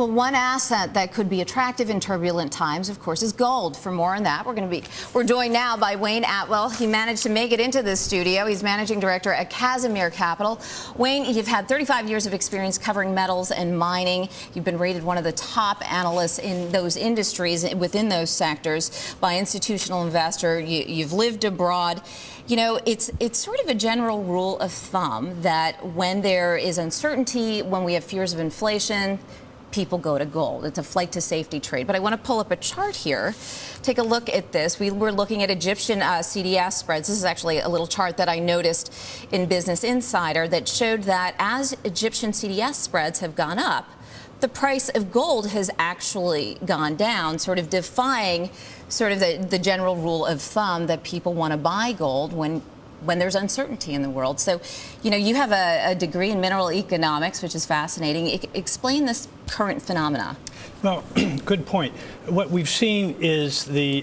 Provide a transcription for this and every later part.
Well, one asset that could be attractive in turbulent times, of course, is gold. For more on that, we're joined now by Wayne Atwell. He managed to make it into this studio. He's managing director at Casimir Capital. Wayne, you've had 35 years of experience covering metals and mining. You've been rated one of the top analysts in those industries within those sectors by Institutional Investor. You've lived abroad. You know, it's sort of a general rule of thumb that when there is uncertainty, when we have fears of inflation, people go to gold. It's a flight to safety trade. But I want to pull up a chart here. Take a look at this. We were looking at Egyptian CDS spreads. This is actually a little chart that I noticed in Business Insider that showed that as Egyptian CDS spreads have gone up, the price of gold has actually gone down, sort of defying sort of the general rule of thumb that people want to buy gold when there's uncertainty in the world. So, you know, you have a degree in mineral economics, which is fascinating. Explain this current phenomena. Well, good point. What we've seen is the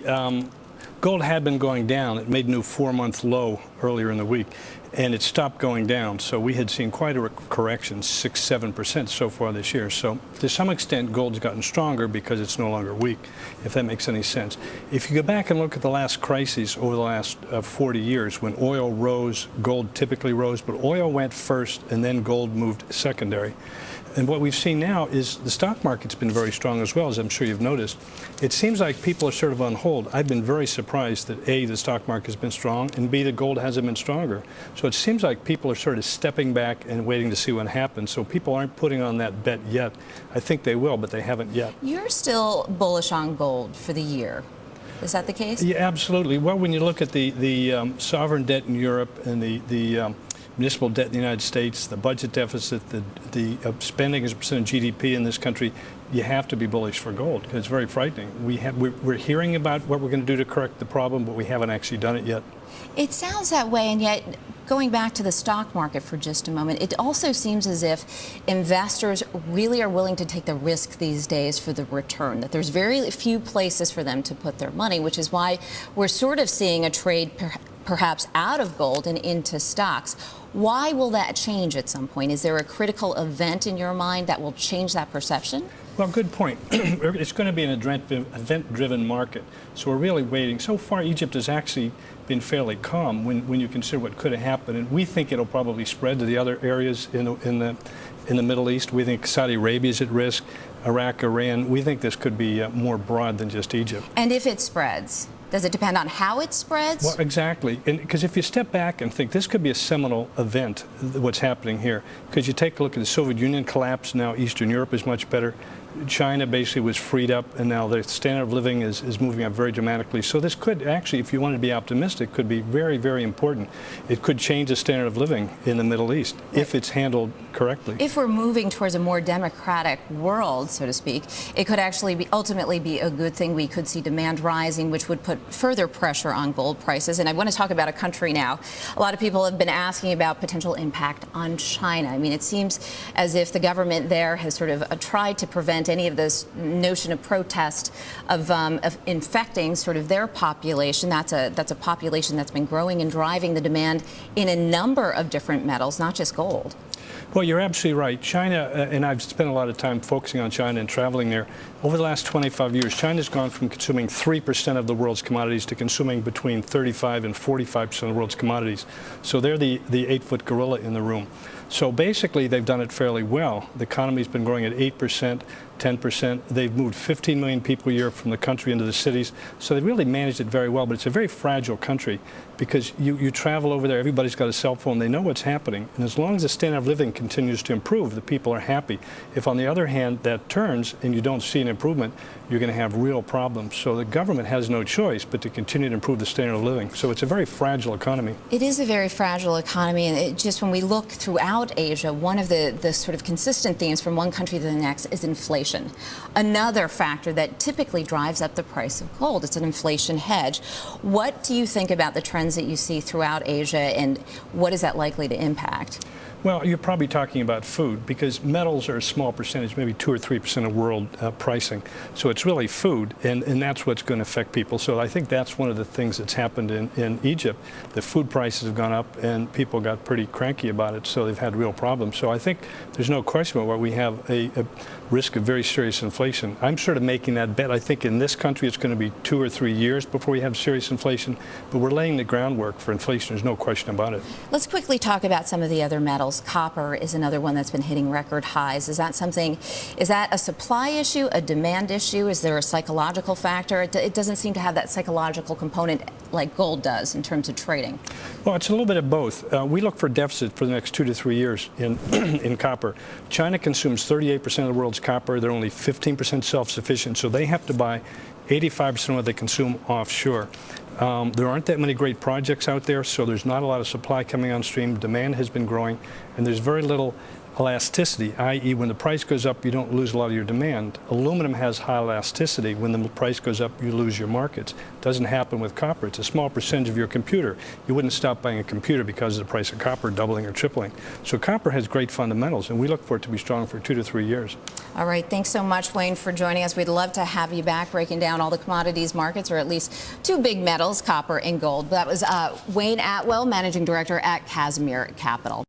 gold had been going down. It made a new 4-month low earlier in the week, and it stopped going down. So we had seen quite a correction, 6-7% so far this year. So to some extent, gold's gotten stronger because it's no longer weak, if that makes any sense. If you go back and look at the last crises over the last 40 years, when oil rose, gold typically rose, but oil went first and then gold moved secondary. And what we've seen now is the stock market's been very strong as well, as I'm sure you've noticed. It seems like people are sort of on hold. I've been very surprised that A, the stock market has been strong, and B, the gold hasn't been stronger. So it seems like people are sort of stepping back and waiting to see what happens. So people aren't putting on that bet yet. I think they will, but they haven't yet. You're still bullish on gold for the year. Is that the case? Yeah, absolutely. Well, when you look at the sovereign debt in Europe and the municipal debt in the United States, the budget deficit, the spending as a percent of GDP in this country, you have to be bullish for gold because it's very frightening. We're hearing about what we're going to do to correct the problem, but we haven't actually done it yet. It sounds that way, and yet going back to the stock market for just a moment, it also seems as if investors really are willing to take the risk these days for the return, that there's very few places for them to put their money, which is why we're sort of seeing a trade perhaps out of gold and into stocks. Why will that change at some point? Is there a critical event in your mind that will change that perception? Well, good point. It's going to be an event-driven market, so we're really waiting. So far, Egypt has actually been fairly calm when you consider what could have happened, and we think it'll probably spread to the other areas in the Middle East. We think Saudi Arabia is at risk, Iraq, Iran. We think this could be more broad than just Egypt. And if it spreads? Does it depend on how it spreads? Well, exactly. Because if you step back and think this could be a seminal event, what's happening here, because you take a look at the Soviet Union collapse, now Eastern Europe is much better. China basically was freed up, and now the standard of living is moving up very dramatically. So this could actually, if you want to be optimistic, could be very, very important. It could change the standard of living in the Middle East if it's handled correctly. If we're moving towards a more democratic world, so to speak, it could actually ultimately be a good thing. We could see demand rising, which would put further pressure on gold prices. And I want to talk about a country now. A lot of people have been asking about potential impact on China. I mean, it seems as if the government there has sort of tried to prevent any of this notion of protest of infecting sort of their population. That's a population that's been growing and driving the demand in a number of different metals, not just gold. Well, you're absolutely right. China, and I've spent a lot of time focusing on China and traveling there. Over the last 25 years, China's gone from consuming 3% of the world's commodities to consuming between 35 and 45% of the world's commodities. So they're the 8-foot gorilla in the room. So basically, they've done it fairly well. The economy's been growing at 8%, 10%. They've moved 15 million people a year from the country into the cities. So they really managed it very well. But it's a very fragile country because you travel over there, everybody's got a cell phone, they know what's happening. And as long as the standard of living continues to improve, the people are happy. If, on the other hand, that turns and you don't see an improvement, you're going to have real problems. So the government has no choice but to continue to improve the standard of living. So it's a very fragile economy. It is a very fragile economy. And it just, when we look throughout Asia, one of the sort of consistent themes from one country to the next is inflation. Another factor that typically drives up the price of gold. It's an inflation hedge. What do you think about the trends that you see throughout Asia, and what is that likely to impact? Well, you're probably talking about food because metals are a small percentage, maybe 2 or 3% of world pricing. So it's really food, and that's what's going to affect people. So I think that's one of the things that's happened in Egypt. The food prices have gone up, and people got pretty cranky about it, so they've had real problems. So I think there's no question about where we have a risk of very serious inflation. I'm sort of making that bet. I think in this country it's going to be 2 or 3 years before we have serious inflation, but we're laying the groundwork for inflation. There's no question about it. Let's quickly talk about some of the other metals. Copper is another one that's been hitting record highs. Is that a supply issue, a demand issue? Is there a psychological factor? It doesn't seem to have that psychological component like gold does in terms of trading. Well, it's a little bit of both. We look for a deficit for the next 2 to 3 years in in copper. China consumes 38% of the world's copper. They're only 15% self-sufficient, so they have to buy 85% of what they consume offshore. There aren't that many great projects out there, so there's not a lot of supply coming on stream. Demand has been growing, and there's very little elasticity, i.e. when the price goes up, you don't lose a lot of your demand. Aluminum has high elasticity. When the price goes up, you lose your markets. It doesn't happen with copper. It's a small percentage of your computer. You wouldn't stop buying a computer because of the price of copper doubling or tripling. So copper has great fundamentals, and we look for it to be strong for 2 to 3 years. All right. Thanks so much, Wayne, for joining us. We'd love to have you back breaking down all the commodities markets, or at least 2 big metals, copper and gold. That was Wayne Atwell, Managing Director at Casimir Capital.